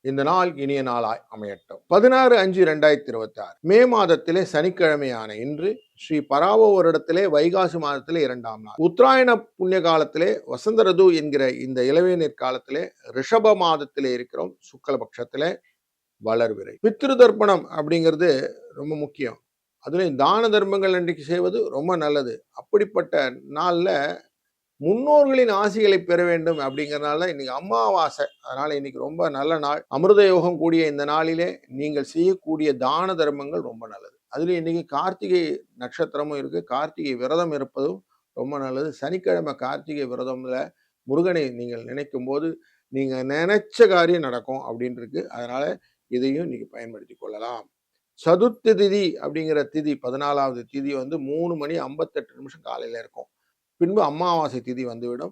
இந்த நாள் இனிய நாளாய் அமையட்டும். 16/5/2026 மே மாதத்திலே சனிக்கிழமையான இன்று ஸ்ரீ பராவோ வருடத்திலே வைகாசி மாதத்திலே 2ஆம் நாள், உத்தராயண புண்ணிய காலத்திலே வசந்த ருது என்கிற இந்த இளவேநீர் காலத்திலே ரிஷப மாதத்திலே இருக்கிறோம். சுக்லபக்ஷத்திலே வளர்விரை. பித்ரு தர்ப்பணம் அப்படிங்கிறது ரொம்ப முக்கியம். அதுலேயும் தான தர்மங்கள் அன்றைக்கு செய்வது ரொம்ப நல்லது. அப்படிப்பட்ட நாள்ல முன்னோர்களின் ஆசிகளை பெற வேண்டும் அப்படிங்கிறதுனால இன்னைக்கு அமாவாசை. அதனால இன்னைக்கு ரொம்ப நல்ல நாள். அமிர்த யோகம் கூடிய இந்த நாளிலே நீங்கள் செய்யக்கூடிய தான தர்மங்கள் ரொம்ப நல்லது. அதுலேயும் இன்னைக்கு கார்த்திகை நட்சத்திரமும் இருக்கு. கார்த்திகை விரதம் இருப்பதும் ரொம்ப நல்லது. சனிக்கிழமை கார்த்திகை விரதம்ல முருகனை நீங்கள் நினைக்கும் போது நீங்க நினைச்ச காரியம் நடக்கும் அப்படின்னு இருக்கு. அதனால இதையும் இன்னைக்கு பயன்படுத்தி கொள்ளலாம். சதுர்த்தி திதி அப்படிங்கிற திதி 14வது திதி 3:58 காலையில இருக்கும். பின்பு அமாவாசை திதி வந்துவிடும்.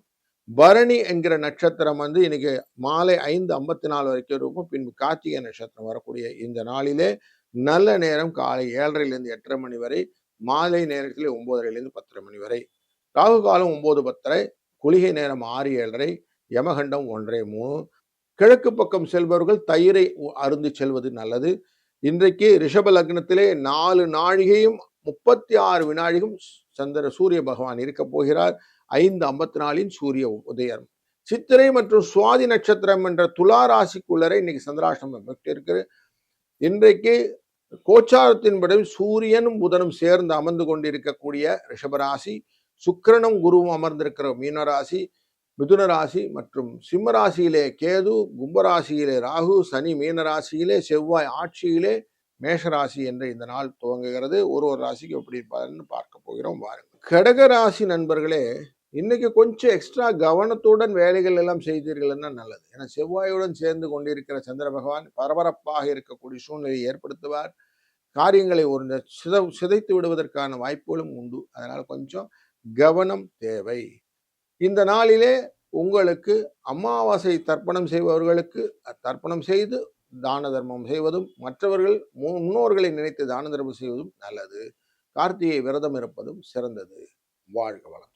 பரணி என்கிற நட்சத்திரம் இன்னைக்கு மாலை 5:54 வரைக்கும் இருக்கும். பின்பு கார்த்திகை நட்சத்திரம் வரக்கூடிய இந்த நாளிலே நல்ல நேரம் காலை 7:30 8:30 மணி வரை, மாலை நேரத்தில் 9:30 10:30 மணி வரை, ராகு காலம் 9:10, குளிகை நேரம் 6:07, யமகண்டம் 1:03. கிழக்கு பக்கம் செல்பவர்கள் தயிரை அருந்தி செல்வது நல்லது. இன்றைக்கு ரிஷப லக்னத்திலே 4 நாழிகையும் 36 வினாடியும் சூரிய பகவான் இருக்க போகிறார். 5:54 சூரிய உதயம். சித்திரை மற்றும் சுவாதி நட்சத்திரம் என்ற துலா ராசிக்குள்ளரை இன்னைக்கு சந்திராஷ்டமம் இருக்கிறது. இன்றைக்கு கோச்சாரத்தின்படி சூரியனும் புதனும் சேர்ந்து அமர்ந்து கொண்டிருக்கக்கூடிய ரிஷபராசி, சுக்கிரனும் குருவும் அமர்ந்திருக்கிற மீனராசி, மிதுன ராசி மற்றும் சிம்ம ராசியிலே கேது, கும்பராசியிலே ராகு, சனி மீனராசியிலே, செவ்வாய் ஆட்சியிலே மேஷராசி என்ற இந்த நாள் துவங்குகிறது. ஒரு ராசிக்கு எப்படி இருப்பாருன்னு பார்க்க போகிறோம். வாருங்கள். கடக ராசி நண்பர்களே, இன்னைக்கு கொஞ்சம் எக்ஸ்ட்ரா கவனத்துடன் வேலைகள் எல்லாம் செய்தீர்கள்னா நல்லது. ஏன்னா செவ்வாயுடன் சேர்ந்து கொண்டிருக்கிற சந்திர பகவான் பரபரப்பாக இருக்கக்கூடிய சூழ்நிலையை ஏற்படுத்துவார். காரியங்களை ஒரு சிதைத்து விடுவதற்கான வாய்ப்புகளும் உண்டு. அதனால கொஞ்சம் கவனம் தேவை. இந்த நாளிலே உங்களுக்கு அமாவாசை தர்ப்பணம் செய்பவர்களுக்கு தர்ப்பணம் செய்து தான தர்மம் செய்வதும், மற்றவர்கள் முன்னோர்களை நினைத்து தான தர்மம் செய்வதும் நல்லது. கார்த்திகை விரதம் இருப்பதும் சிறந்தது. வாழ்க வளம்.